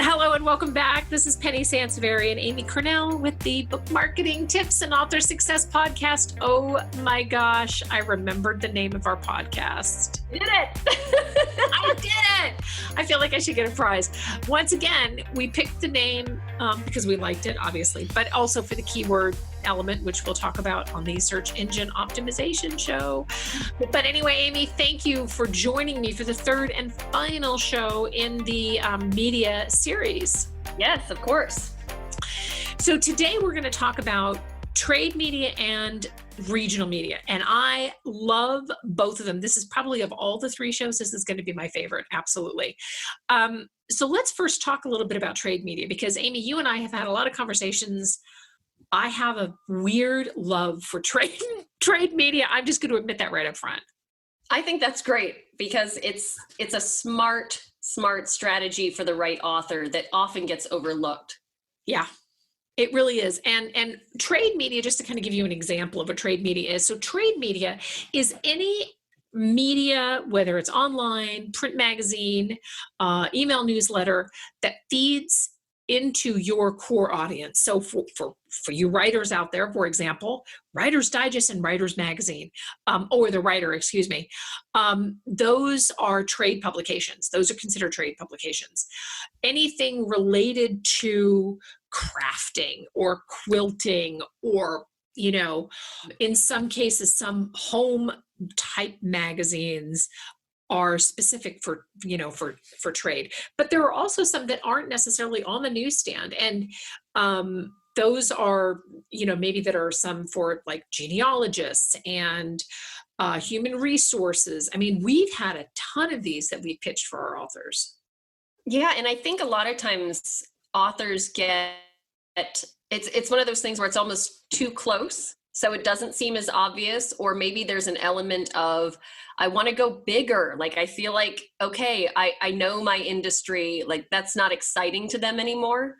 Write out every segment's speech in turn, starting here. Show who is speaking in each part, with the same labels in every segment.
Speaker 1: Hello and welcome back. This is Penny Sansevieri and Amy Cornell with the Book Marketing Tips and Author Success Podcast. Oh my gosh, I remembered the name of our podcast.
Speaker 2: Did it!
Speaker 1: I did it! I feel like I should get a prize. Once again, we picked the name because we liked it, obviously, but also for the keyword element, which we'll talk about on the search engine optimization show. But anyway, Amy, thank you for joining me for the third and final show in the media series.
Speaker 2: Yes, of course.
Speaker 1: So today we're going to talk about trade media and regional media. And I love both of them. This is probably, of all the three shows, this is going to be my favorite. Absolutely. So let's first talk a little bit about trade media, because Amy, you and I have had a lot of conversations. I have a weird love for trade media. I'm just going to admit that right up front.
Speaker 2: I think that's great because it's a smart strategy for the right author that often gets overlooked.
Speaker 1: Yeah, it really is. And trade media, just to kind of give you an example of what trade media is. So trade media is any media, whether it's online, print magazine, email newsletter, that feeds into your core audience. So for you writers out there, for example, Writer's Digest and Writer's Magazine, or The Writer, excuse me, those are trade publications. Those are considered trade publications. Anything related to crafting or quilting or, you know, in some cases, some home type magazines are specific for trade. But there are also some that aren't necessarily on the newsstand. And those are, maybe that are some for like genealogists and human resources. I mean, we've had a ton of these that we pitched for our authors.
Speaker 2: Yeah, and I think a lot of times authors it's one of those things where it's almost too close. So it doesn't seem as obvious, or maybe there's an element of, I want to go bigger. Like, I feel like, okay, I know my industry, like that's not exciting to them anymore,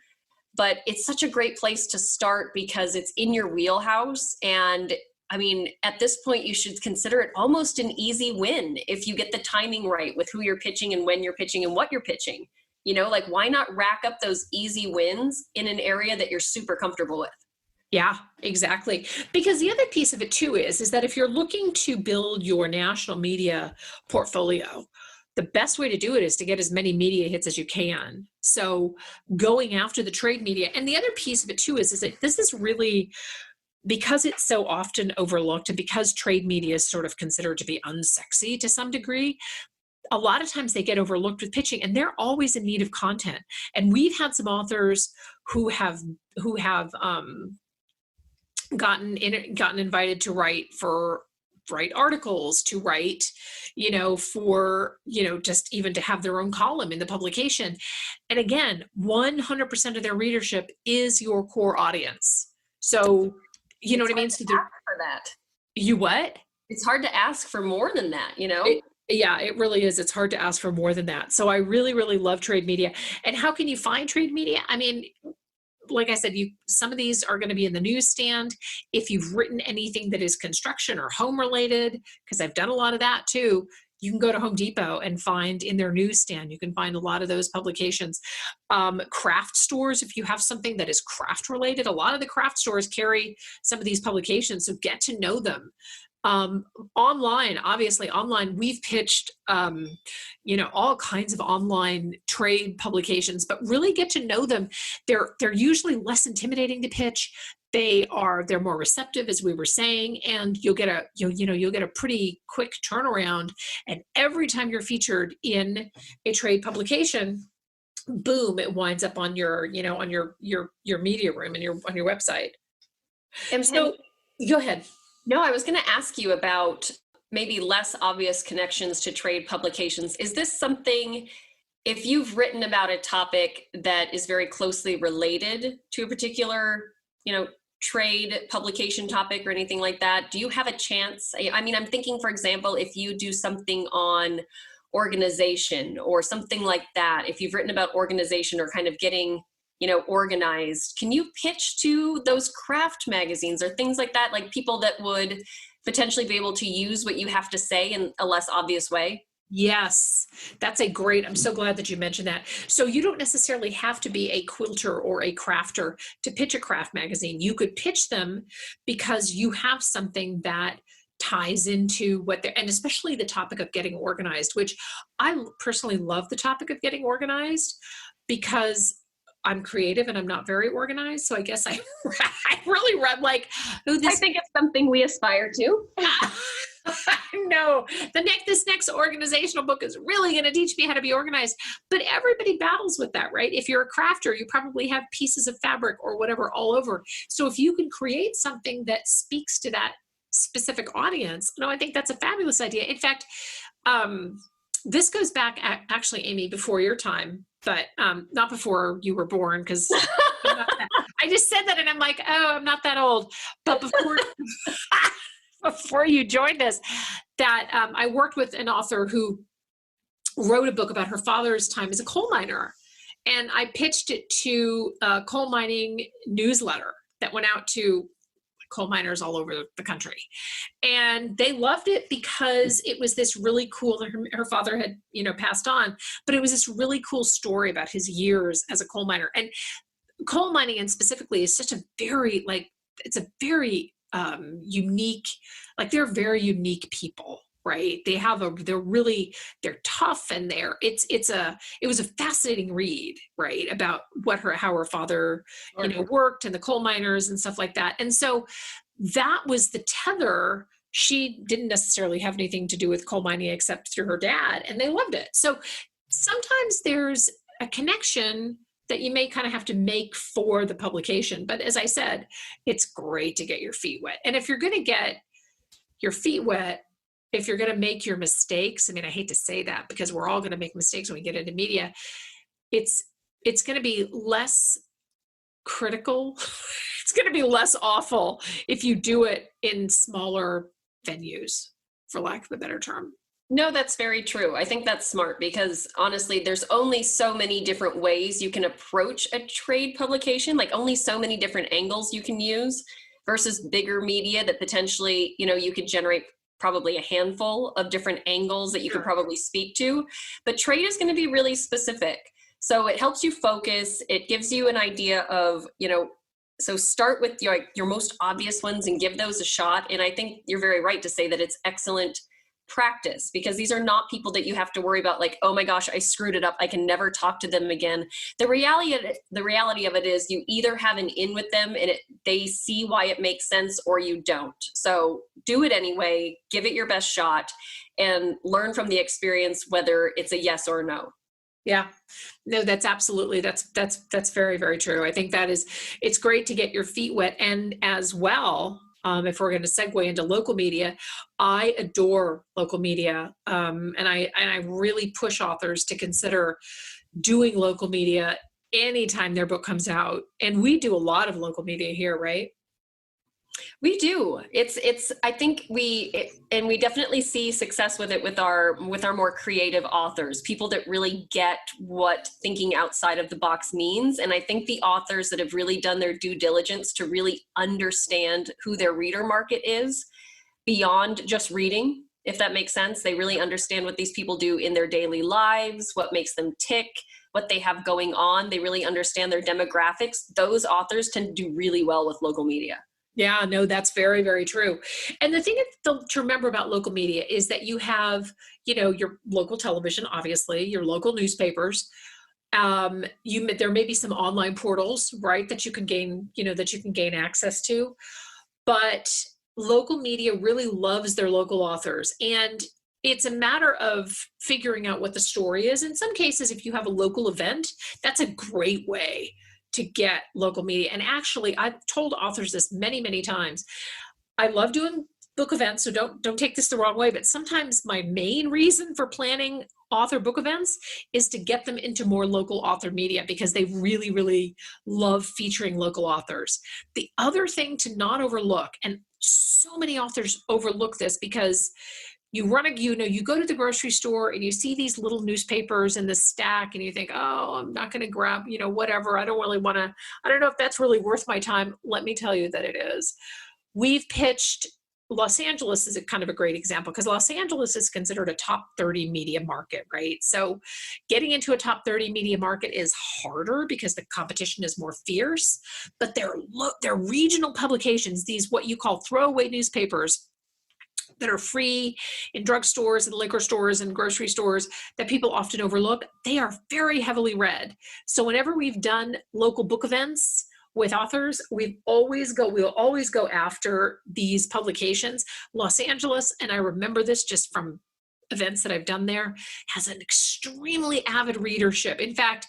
Speaker 2: but it's such a great place to start because it's in your wheelhouse. And I mean, at this point, you should consider it almost an easy win if you get the timing right with who you're pitching and when you're pitching and what you're pitching. Like, why not rack up those easy wins in an area that you're super comfortable with?
Speaker 1: Yeah, exactly. Because the other piece of it too is that if you're looking to build your national media portfolio, the best way to do it is to get as many media hits as you can. So going after the trade media. And the other piece of it too is that this is really, because it's so often overlooked and because trade media is sort of considered to be unsexy to some degree, a lot of times they get overlooked with pitching, and they're always in need of content. And we've had some authors who have gotten invited to write articles, to write, for, just even to have their own column in the publication. And again, 100% of their readership is your core audience. So, you know what I mean? So
Speaker 2: for that.
Speaker 1: You what?
Speaker 2: It's hard to ask for more than that,
Speaker 1: Yeah, it really is. It's hard to ask for more than that. So I really, really love trade media. And how can you find trade media? I mean, like I said, some of these are going to be in the newsstand. If you've written anything that is construction or home related, because I've done a lot of that too, you can go to Home Depot and find in their newsstand, you can find a lot of those publications. Craft stores, if you have something that is craft related, a lot of the craft stores carry some of these publications, so get to know them. Online, we've pitched, all kinds of online trade publications, but really get to know them. They're usually less intimidating to pitch. They're more receptive, as we were saying, and you'll get a pretty quick turnaround. And every time you're featured in a trade publication, boom, it winds up on your media room and on your website.
Speaker 2: And
Speaker 1: so, go ahead.
Speaker 2: No, I was going to ask you about maybe less obvious connections to trade publications. Is this something, if you've written about a topic that is very closely related to a particular, trade publication topic or anything like that, do you have a chance? I mean, I'm thinking, for example, if you do something on organization or something like that, if you've written about organization or kind of getting organized, can you pitch to those craft magazines or things like that, like people that would potentially be able to use what you have to say in a less obvious way?
Speaker 1: Yes, that's a great, I'm so glad that you mentioned that. So you don't necessarily have to be a quilter or a crafter to pitch a craft magazine. You could pitch them because you have something that ties into what they're, and especially the topic of getting organized, which I personally love the topic of getting organized because I'm creative and I'm not very organized. So I guess I, I really run like, oh,
Speaker 2: I
Speaker 1: this
Speaker 2: think it's something we aspire to.
Speaker 1: no, this next organizational book is really going to teach me how to be organized. But everybody battles with that, right? If you're a crafter, you probably have pieces of fabric or whatever all over. So if you can create something that speaks to that specific audience, no, I think that's a fabulous idea. In fact, this goes back actually, Amy, before your time, but not before you were born, because I just said that and I'm like, oh, I'm not that old. But before before you joined us, that I worked with an author who wrote a book about her father's time as a coal miner. And I pitched it to a coal mining newsletter that went out to coal miners all over the country. And they loved it because it was this really cool, her father had, passed on, but it was this really cool story about his years as a coal miner. And coal mining, and specifically, is such a very, it's a very unique, they're very unique people, right? They're tough, and it was a fascinating read, right? About how her father, worked, and the coal miners and stuff like that. And so that was the tether. She didn't necessarily have anything to do with coal mining except through her dad, and they loved it. So sometimes there's a connection that you may kind of have to make for the publication. But as I said, it's great to get your feet wet. And if you're going to get your feet wet, if you're going to make your mistakes, I mean, I hate to say that because we're all going to make mistakes when we get into media. It's going to be less critical. It's going to be less awful if you do it in smaller venues, for lack of a better term.
Speaker 2: No, that's very true. I think that's smart because honestly, there's only so many different ways you can approach a trade publication, only so many different angles you can use versus bigger media that potentially, you could generate probably a handful of different angles that you could probably speak to. But trade is going to be really specific. So it helps you focus. It gives you an idea of, so start with your most obvious ones and give those a shot. And I think you're very right to say that it's excellent practice because these are not people that you have to worry about oh my gosh, I screwed it up, I can never talk to them again. The reality of it is you either have an in with them and they see why it makes sense, or you don't. So do it anyway, give it your best shot, and learn from the experience whether it's a yes or a no.
Speaker 1: Yeah, no, that's absolutely, that's very, very true. I think it's great to get your feet wet. And as well, if we're going to segue into local media, I adore local media. And I really push authors to consider doing local media anytime their book comes out. And we do a lot of local media here, right?
Speaker 2: We do. I think we definitely see success with it with our more creative authors, people that really get what thinking outside of the box means. And I think the authors that have really done their due diligence to really understand who their reader market is beyond just reading, if that makes sense. They really understand what these people do in their daily lives, what makes them tick, what they have going on. They really understand their demographics. Those authors tend to do really well with local media.
Speaker 1: Yeah, no, that's very, very true. And the thing to remember about local media is that you have, your local television, obviously, your local newspapers. There may be some online portals, right, that you can gain access to. But local media really loves their local authors. And it's a matter of figuring out what the story is. In some cases, if you have a local event, that's a great way to get local media. And actually, I've told authors this many, many times. I love doing book events, so don't take this the wrong way, but sometimes my main reason for planning author book events is to get them into more local author media because they really, really love featuring local authors. The other thing to not overlook, and so many authors overlook this because you go to the grocery store and you see these little newspapers in the stack and you think, oh, I'm not going to grab, whatever. I don't know if that's really worth my time. Let me tell you that it is. We've pitched Los Angeles is a kind of a great example because Los Angeles is considered a top 30 media market, right? So getting into a top 30 media market is harder because the competition is more fierce, but they're regional publications, these what you call throwaway newspapers that are free in drugstores and liquor stores and grocery stores that people often overlook. They are very heavily read. So whenever we've done local book events with authors, we'll always go after these publications. Los Angeles, and I remember this just from events that I've done there, has an extremely avid readership. In fact,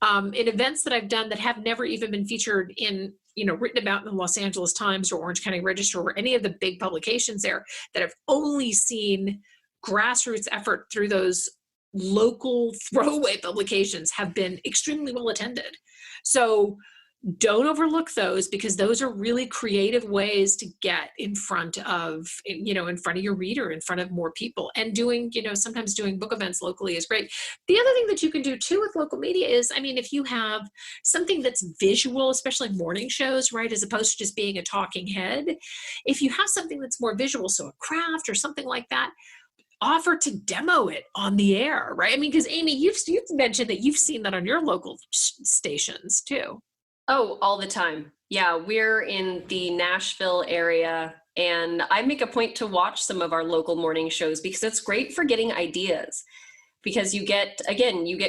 Speaker 1: in events that I've done that have never even been featured in, written about in the Los Angeles Times or Orange County Register or any of the big publications there, that have only seen grassroots effort through those local throwaway publications, have been extremely well attended. So don't overlook those, because those are really creative ways to get in front of your reader, in front of more people. And doing, sometimes doing book events locally is great. The other thing that you can do too with local media is, if you have something that's visual, especially morning shows, right, as opposed to just being a talking head, if you have something that's more visual, so a craft or something like that, offer to demo it on the air, right? Because Amy, you've mentioned that you've seen that on your local stations too.
Speaker 2: Oh, all the time. Yeah, we're in the Nashville area, and I make a point to watch some of our local morning shows because it's great for getting ideas. Because you get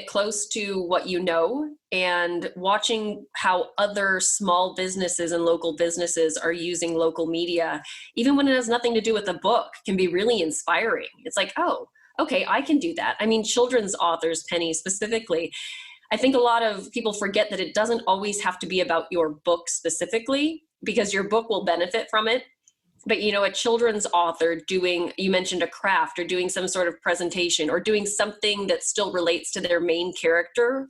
Speaker 2: close to what you know, and watching how other small businesses and local businesses are using local media, even when it has nothing to do with a book, can be really inspiring. It's like, oh, okay, I can do that. Children's authors, Penny, specifically, I think a lot of people forget that it doesn't always have to be about your book specifically, because your book will benefit from it. But, a children's author doing, you mentioned a craft, or doing some sort of presentation, or doing something that still relates to their main character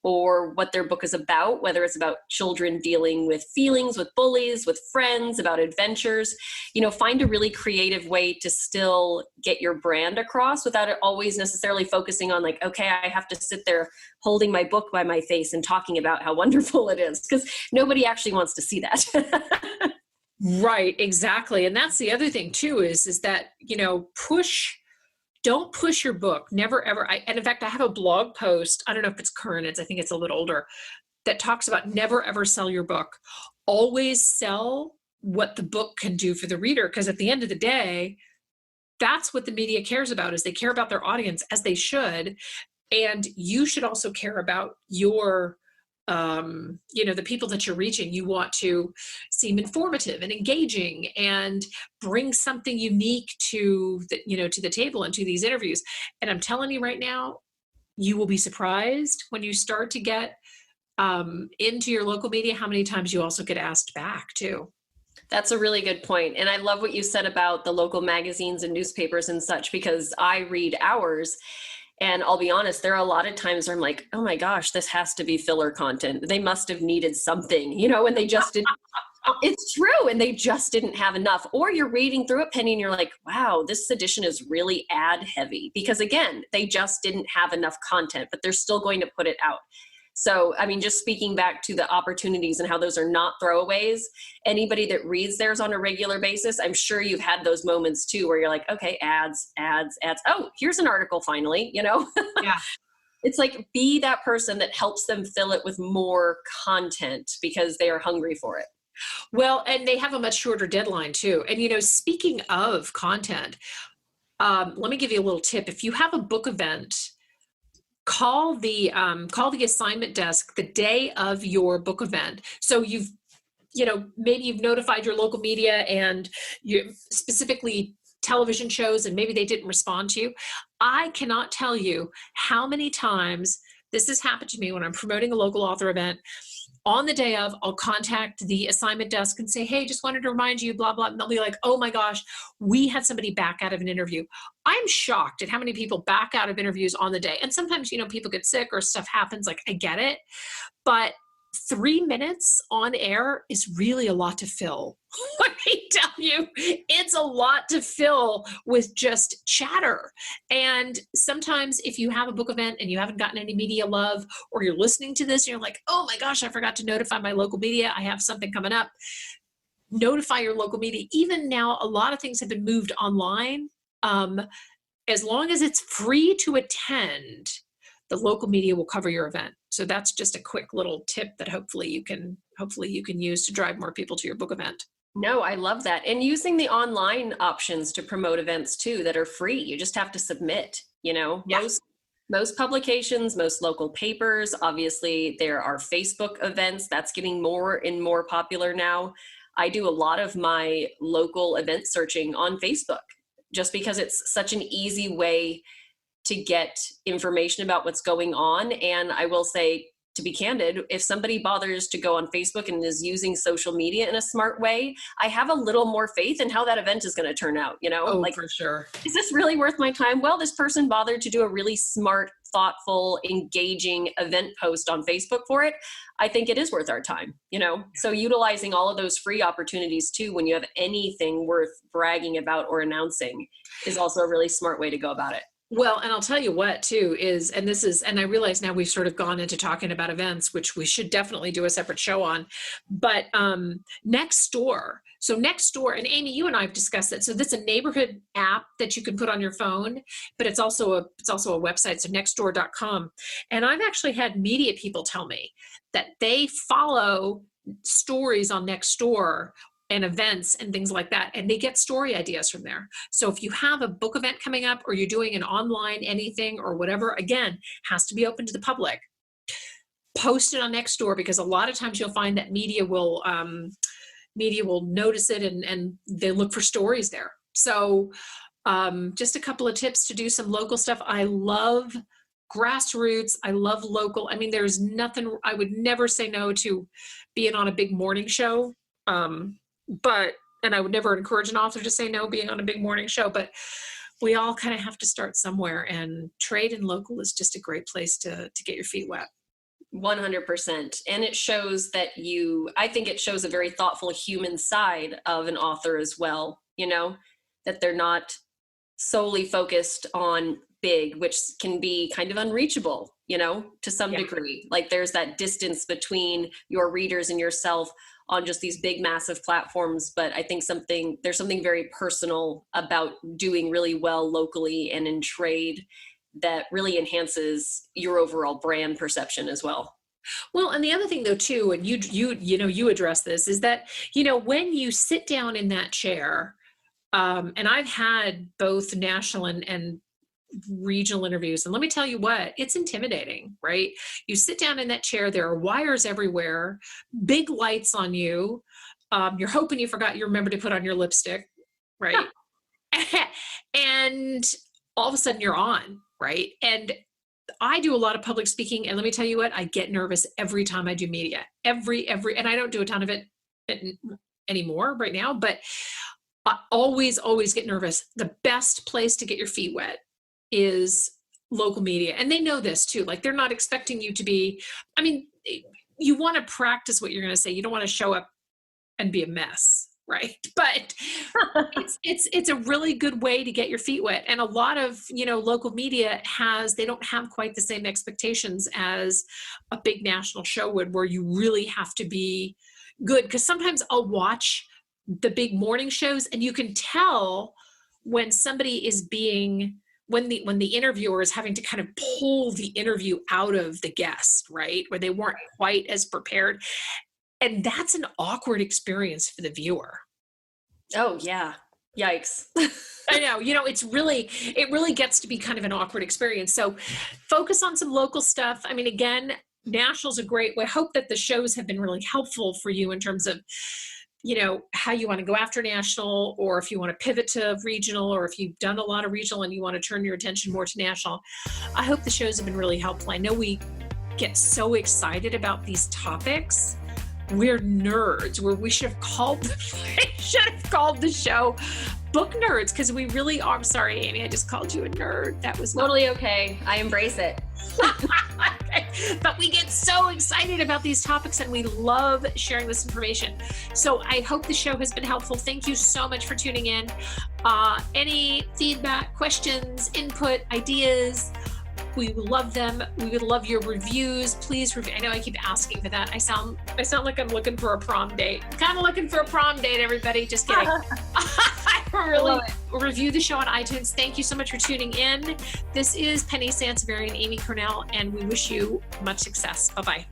Speaker 2: or what their book is about, whether it's about children dealing with feelings, with bullies, with friends, about adventures, find a really creative way to still get your brand across without it always necessarily focusing on like, okay, I have to sit there holding my book by my face and talking about how wonderful it is, because nobody actually wants to see that.
Speaker 1: Right, exactly. And that's the other thing too, is that, don't push your book. Never, ever. And in fact, I have a blog post. I don't know if it's current. I think it's a little older, that talks about never, ever sell your book. Always sell what the book can do for the reader. Because at the end of the day, that's what the media cares about, is they care about their audience, as they should. And you should also care about your the people that you're reaching. You want to seem informative and engaging and bring something unique to the table and to these interviews. And I'm telling you right now, you will be surprised when you start to get into your local media, how many times you also get asked back too.
Speaker 2: That's a really good point. And I love what you said about the local magazines and newspapers and such, because I read ours. And I'll be honest, there are a lot of times where I'm like, oh my gosh, this has to be filler content. They must have needed something, and they just didn't. It's true. And they just didn't have enough. Or you're reading through it, Penny, and you're like, wow, this edition is really ad heavy. Because again, they just didn't have enough content, but they're still going to put it out. So, just speaking back to the opportunities and how those are not throwaways, anybody that reads theirs on a regular basis, I'm sure you've had those moments too, where you're like, okay, ads. Oh, here's an article finally, Yeah. It's like, be that person that helps them fill it with more content because they are hungry for it.
Speaker 1: Well, and they have a much shorter deadline too. And, speaking of content, let me give you a little tip. If you have a book event, call the assignment desk the day of your book event. So maybe you've notified your local media, and you specifically television shows, and maybe they didn't respond to you. I cannot tell you how many times this has happened to me when I'm promoting a local author event. On the day of, I'll contact the assignment desk and say, hey, just wanted to remind you, blah, blah. And they'll be like, oh my gosh, we had somebody back out of an interview. I'm shocked at how many people back out of interviews on the day. And sometimes, people get sick or stuff happens, like, I get it. But 3 minutes on air is really a lot to fill. Let me tell you, it's a lot to fill with just chatter. And sometimes if you have a book event and you haven't gotten any media love, or you're listening to this and you're like, oh my gosh, I forgot to notify my local media, I have something coming up. notify your local media. Even now, a lot of things have been moved online. As long as it's free to attend, the local media will cover your event. So that's just a quick little tip that hopefully you can use to drive more people to your book event.
Speaker 2: No, I love that. And using the online options to promote events too that are free. You just have to submit,
Speaker 1: Yeah.
Speaker 2: Most publications, most local papers, obviously there are Facebook events. That's getting more and more popular now. I do a lot of my local event searching on Facebook just because it's such an easy way to get information about what's going on. And I will say, to be candid, if somebody bothers to go on Facebook and is using social media in a smart way, I have a little more faith in how that event is going to turn out,
Speaker 1: Oh, for sure.
Speaker 2: Is this really worth my time? Well, this person bothered to do a really smart, thoughtful, engaging event post on Facebook for it. I think it is worth our time, So utilizing all of those free opportunities too, when you have anything worth bragging about or announcing, is also a really smart way to go about it.
Speaker 1: Well, and I'll tell you what too is, and I realize now we've sort of gone into talking about events, which we should definitely do a separate show on, but Nextdoor. So Nextdoor, and Amy, you and I have discussed that. So this is a neighborhood app that you can put on your phone, but it's also a website. So nextdoor.com. And I've actually had media people tell me that they follow stories on Nextdoor and events and things like that, and they get story ideas from there. So if you have a book event coming up, or you're doing an online anything or whatever, again, has to be open to the public. Post it on Nextdoor, because a lot of times you'll find that media will notice it and they look for stories there. So just a couple of tips to do some local stuff. I love grassroots. I love local. I mean, there's nothing, I would never say no to being on a big morning show. And I would never encourage an author to say no being on a big morning show, but we all kind of have to start somewhere, and trade and local is just a great place to get your feet wet.
Speaker 2: 100%. And it shows that I think it shows a very thoughtful human side of an author as well, that they're not solely focused on big, which can be kind of unreachable, to some degree. Like there's that distance between your readers and yourself on just these big, massive platforms. But I think there's something very personal about doing really well locally and in trade that really enhances your overall brand perception as well.
Speaker 1: Well, and the other thing though too, and you address this, is that, when you sit down in that chair, and I've had both national and regional interviews, and let me tell you what, it's intimidating, right? You sit down in that chair, there are wires everywhere, big lights on you. You're hoping you remember to put on your lipstick, right? And all of a sudden you're on, right? And I do a lot of public speaking, and let me tell you what, I get nervous every time I do media, and I don't do a ton of it anymore right now, but I always get nervous. The best place to get your feet wet is local media. And they know this too. Like, they're not expecting you to be, you want to practice what you're going to say. You don't want to show up and be a mess, right? But it's a really good way to get your feet wet. And a lot of, local media they don't have quite the same expectations as a big national show would, where you really have to be good. Because sometimes I'll watch the big morning shows, and you can tell when somebody is when the interviewer is having to kind of pull the interview out of the guest, right? Where they weren't quite as prepared. And that's an awkward experience for the viewer.
Speaker 2: Oh yeah. Yikes.
Speaker 1: I know, it really gets to be kind of an awkward experience. So focus on some local stuff. Again, national's a great way. I hope that the shows have been really helpful for you in terms of, how you want to go after national, or if you want to pivot to regional, or if you've done a lot of regional and you want to turn your attention more to national. I hope the shows have been really helpful. I know we get so excited about these topics. We're nerds, where we should have called the show Book Nerds, because we really are. I'm sorry, Amy, I just called you a nerd. That was
Speaker 2: totally okay. I embrace it.
Speaker 1: Okay. But we get so excited about these topics, and we love sharing this information. So I hope the show has been helpful. Thank you so much for tuning in. Any feedback, questions, input, ideas, We would love them. We would love your reviews. Please review. I know I keep asking for that. I sound like I'm looking for a prom date. I'm kind of looking for a prom date, everybody. Just kidding. Really review the show on iTunes. Thank you so much for tuning in. This is Penny Sansevieri and Amy Cornell, and we wish you much success. Bye-bye.